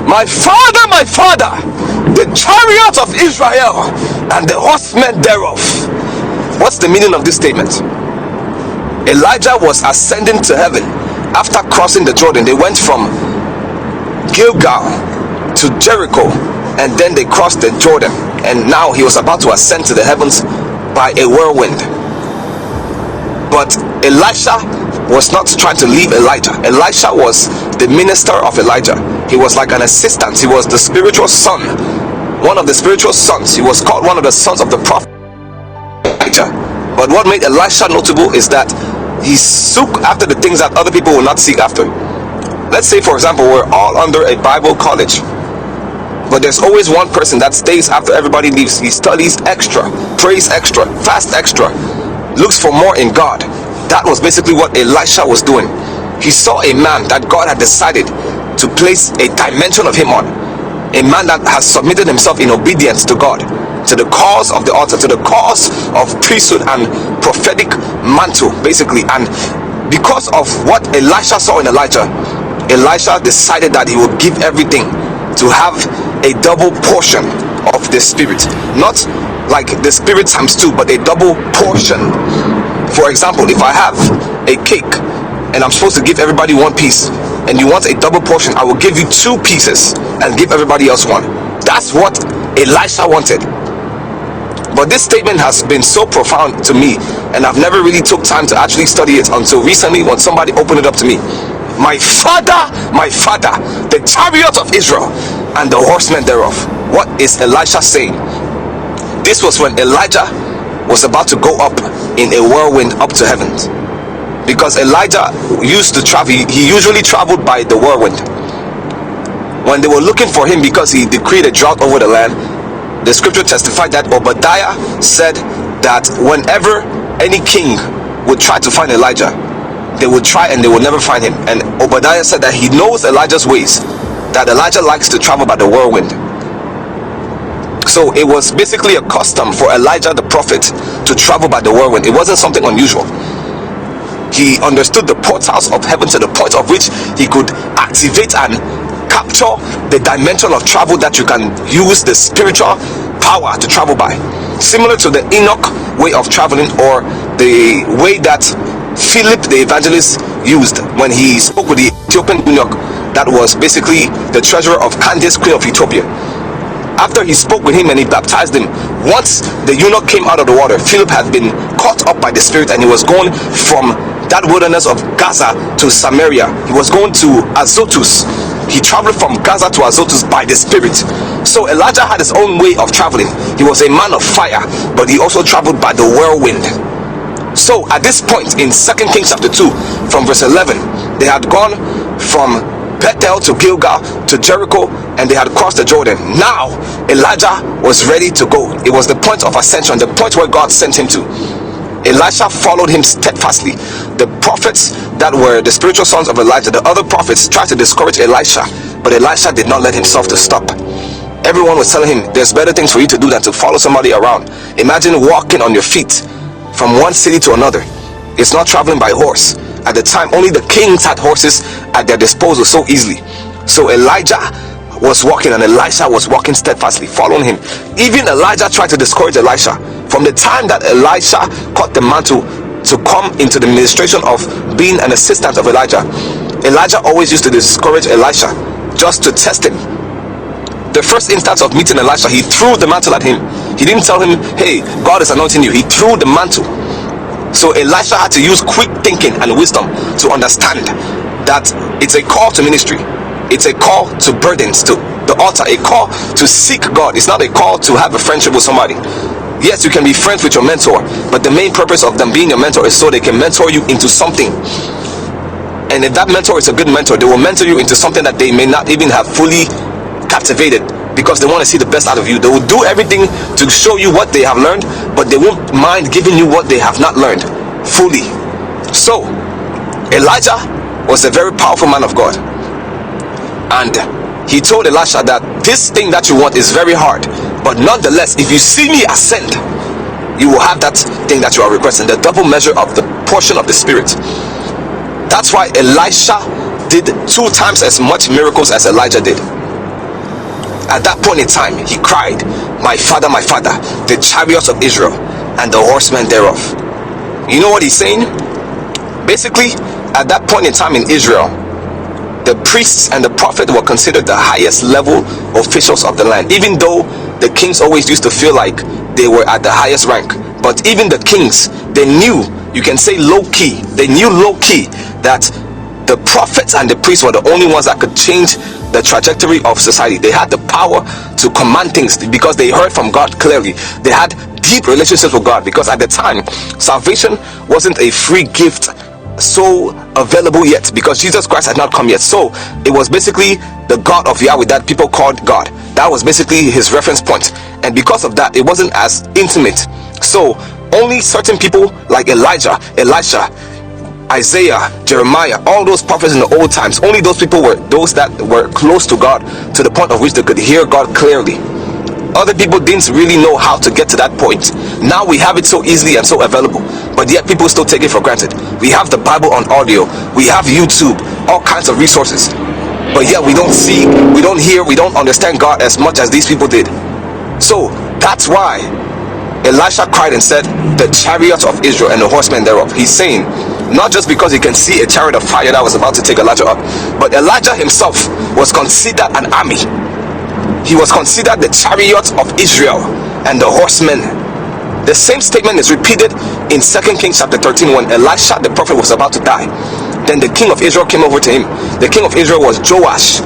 my father, the chariot of Israel and the horsemen thereof. What's the meaning of this statement? Elijah was ascending to heaven after crossing the Jordan. They went from Gilgal to Jericho, and then they crossed the Jordan, and now he was about to ascend to the heavens by a whirlwind. But Elisha was not trying to leave Elijah. Elisha was the minister of Elijah. He was like an assistant. He was the spiritual son, one of the spiritual sons. He was called one of the sons of the prophet Elijah. But what made Elisha notable is that he sought after the things that other people will not seek after. Let's say, for example, we're all under a Bible college, but there's always one person that stays after everybody leaves. He studies extra, prays extra, fasts extra, looks for more in God. That was basically what Elisha was doing. He saw a man that God had decided to place a dimension of him on, a man that has submitted himself in obedience to God, to the cause of the altar, to the cause of priesthood and prophetic mantle, basically. And because of what Elisha saw in Elijah, Elisha decided that he would give everything to have a double portion of the Spirit. Not like the Spirit times two, but a double portion. For example, if I have a cake and I'm supposed to give everybody one piece, and you want a double portion, I will give you two pieces and give everybody else one. That's what Elisha wanted. But this statement has been so profound to me, and I've never really took time to actually study it until recently when somebody opened it up to me. My father, the chariot of Israel and the horsemen thereof. What is Elisha saying? This was when Elijah was about to go up in a whirlwind up to heaven, because Elijah used to travel. He usually traveled by the whirlwind. When they were looking for him because he decreed a drought over the land, the scripture testified that Obadiah said that whenever any king would try to find Elijah, they would try and they would never find him. And Obadiah said that he knows Elijah's ways, that Elijah likes to travel by the whirlwind. So it was basically a custom for Elijah the prophet to travel by the whirlwind. It wasn't something unusual. He understood the portals of heaven to the point of which he could activate and capture the dimension of travel that you can use the spiritual power to travel by, similar to the Enoch way of traveling, or the way that Philip the evangelist used when he spoke with the Ethiopian eunuch that was basically the treasurer of Candace, queen of Ethiopia. After he spoke with him and he baptized him, once the eunuch came out of the water, Philip had been caught up by the Spirit, and he was going from that wilderness of Gaza to Samaria. He was going to Azotus. He traveled from Gaza to Azotus by the Spirit. So Elijah had his own way of traveling. He was a man of fire, but he also traveled by the whirlwind. So at this point in 2 Kings chapter 2 from verse 11, they had gone from Bethel to Gilgal to Jericho, and they had crossed the Jordan. Now Elijah was ready to go. It was the point of ascension, the point where God sent him to. Elisha followed him steadfastly. The prophets that were the spiritual sons of Elijah, the other prophets, tried to discourage Elisha, but Elisha did not let himself to stop. Everyone was telling him, there's better things for you to do than to follow somebody around. Imagine walking on your feet from one city to another. It's not traveling by horse. At the time, only the kings had horses at their disposal so easily. So Elijah was walking, and Elisha was walking steadfastly, following him. Even Elijah tried to discourage Elisha. From the time that Elisha caught the mantle to come into the ministration of being an assistant of Elijah, Elijah always used to discourage Elisha just to test him. The first instance of meeting Elisha, he threw the mantle at him. He didn't tell him, hey, God is anointing you. He threw the mantle. So Elisha had to use quick thinking and wisdom to understand that it's a call to ministry. It's a call to burdens, to the altar, a call to seek God. It's not a call to have a friendship with somebody. Yes, you can be friends with your mentor, but the main purpose of them being your mentor is so they can mentor you into something. And if that mentor is a good mentor, they will mentor you into something that they may not even have fully captivated, because they want to see the best out of you. They will do everything to show you what they have learned, but they won't mind giving you what they have not learned fully. So Elijah was a very powerful man of God, and he told Elisha that this thing that you want is very hard, but nonetheless, if you see me ascend, you will have that thing that you are requesting, the double measure of the portion of the Spirit. That's why Elisha did 2 times as much miracles as Elijah did. At that point in time, he cried, my father, the chariots of Israel and the horsemen thereof. You know what he's saying? Basically, at that point in time in Israel, the priests and the prophet were considered the highest level officials of the land, even though the kings always used to feel like they were at the highest rank. But even the kings, they knew, you can say low-key, they knew low-key that the prophets and the priests were the only ones that could change the trajectory of society. They had the power to command things because they heard from God clearly. They had deep relationships with God, because at the time, salvation wasn't a free gift so available yet, because Jesus Christ had not come yet. So it was basically the God of Yahweh that people called God. That was basically his reference point, and because of that, it wasn't as intimate. So only certain people like Elijah, Elisha, Isaiah, Jeremiah, all those prophets in the old times, only those people were those that were close to God, to the point of which they could hear God clearly. Other people didn't really know how to get to that point. Now we have it so easily and so available, but yet people still take it for granted. We have the Bible on audio, we have YouTube, all kinds of resources, but yet we don't see, we don't hear, we don't understand God as much as these people did. So that's why Elisha cried and said, the chariots of Israel and the horsemen thereof. He's saying, not just because he can see a chariot of fire that was about to take Elijah up, but Elijah himself was considered an army. He was considered the chariot of Israel and the horsemen. The same statement is repeated in 2 Kings chapter 13 when Elisha the prophet was about to die. Then the king of Israel came over to him. The king of Israel was Joash.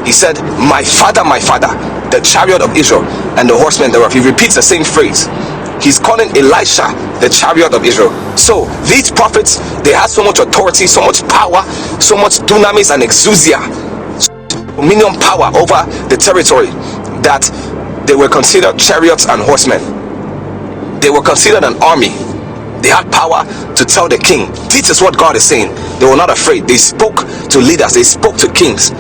He said, my father, the chariot of Israel and the horsemen thereof. He repeats the same phrase. He's calling Elisha the chariot of Israel. So these prophets, they had so much authority, so much power, so much dunamis and exousia, dominion power over the territory, that they were considered chariots and horsemen. They were considered an army. They had power to tell the king, this is what God is saying. They were not afraid. They spoke to leaders, they spoke to kings,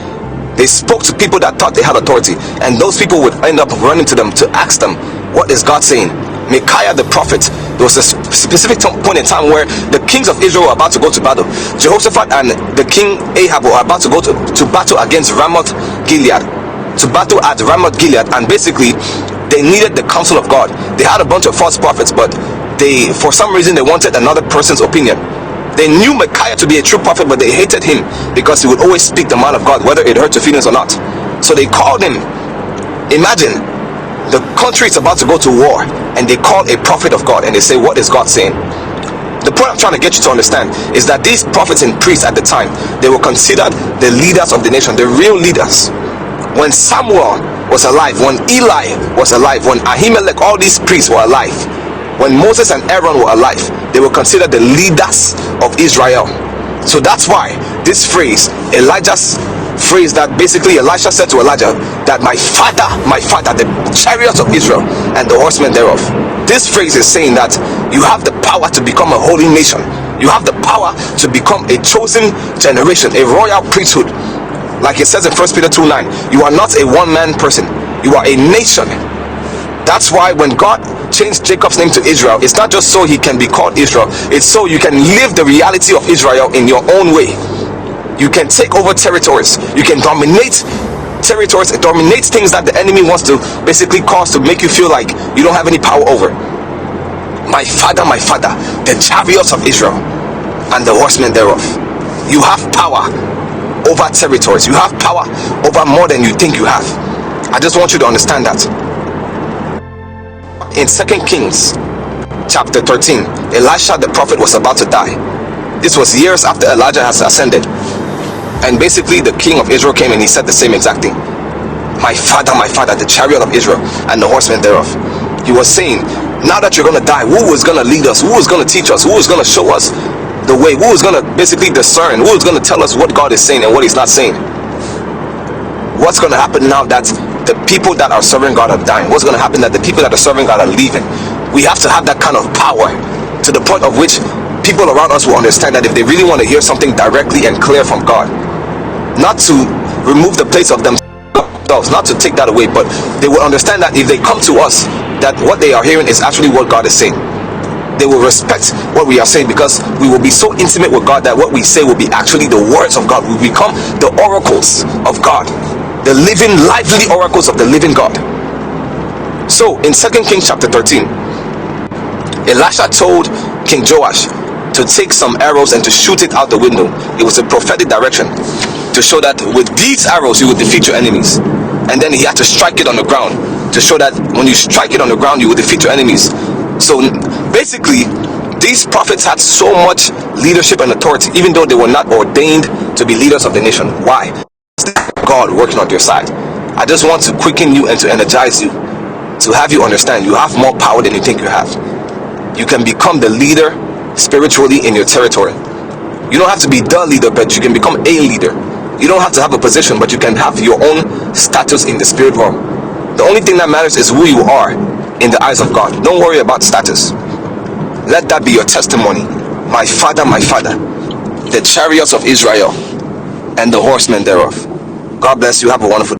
they spoke to people that thought they had authority, and those people would end up running to them to ask them, what is God saying? Micaiah the prophet, there was a specific point in time where the kings of Israel were about to go to battle. Jehoshaphat and the king Ahab were about to go to battle against Ramoth Gilead, to battle at Ramoth Gilead, and basically they needed the counsel of God. They had a bunch of false prophets, but they, for some reason, they wanted another person's opinion. They knew Micaiah to be a true prophet, but they hated him because he would always speak the mind of God, whether it hurt your feelings or not. So they called him. Imagine, the country is about to go to war, and they call a prophet of God and they say, what is God saying? The point I'm trying to get you to understand is that these prophets and priests at the time, they were considered the leaders of the nation, the real leaders. When Samuel was alive, when Eli was alive, when Ahimelech, all these priests were alive, when Moses and Aaron were alive, they were considered the leaders of Israel. So that's why this phrase, Elijah's phrase, that basically Elisha said to Elijah, that my father, the chariots of Israel and the horsemen thereof. This phrase is saying that you have the power to become a holy nation. You have the power to become a chosen generation, a royal priesthood. Like it says in 1 Peter 2:9, you are not a one-man person, you are a nation. That's why when God changed Jacob's name to Israel, it's not just so he can be called Israel, it's so you can live the reality of Israel in your own way. You can take over territories, you can dominate territories, dominate things that the enemy wants to basically cause to make you feel like you don't have any power over. My father, the chariots of Israel and the horsemen thereof. You have power over territories, you have power over more than you think you have. I just want you to understand that. In 2 Kings chapter 13, Elisha the prophet was about to die. This was years after Elijah has ascended, and basically the king of Israel came and he said the same exact thing. My father, the chariot of Israel and the horsemen thereof. He was saying, now that you're going to die, who is going to lead us? Who is going to teach us? Who is going to show us the way? Who is going to basically discern? Who is going to tell us what God is saying and what he's not saying? What's going to happen now that the people that are serving God are dying? What's going to happen that the people that are serving God are leaving? We have to have that kind of power, to the point of which people around us will understand that if they really want to hear something directly and clear from God, not to remove the place of themselves, not to take that away, but they will understand that if they come to us, that what they are hearing is actually what God is saying. They will respect what we are saying, because we will be so intimate with God that what we say will be actually the words of God. We become the oracles of God. The the living, lively oracles of the living God. So in 2 Kings chapter 13, Elisha told King Joash to take some arrows and to shoot it out the window. It was a prophetic direction to show that with these arrows you would defeat your enemies. And then he had to strike it on the ground to show that when you strike it on the ground you will defeat your enemies. So basically, these prophets had so much leadership and authority, even though they were not ordained to be leaders of the nation. Why? God working on your side. I just want to quicken you and to energize you, to have you understand you have more power than you think you have. You can become the leader spiritually in your territory. You don't have to be the leader, but you can become a leader. You don't have to have a position, but you can have your own status in the spirit realm. The only thing that matters is who you are in the eyes of God. Don't worry about status. Let that be your testimony. My father, the chariots of Israel and the horsemen thereof. God bless you. Have a wonderful day.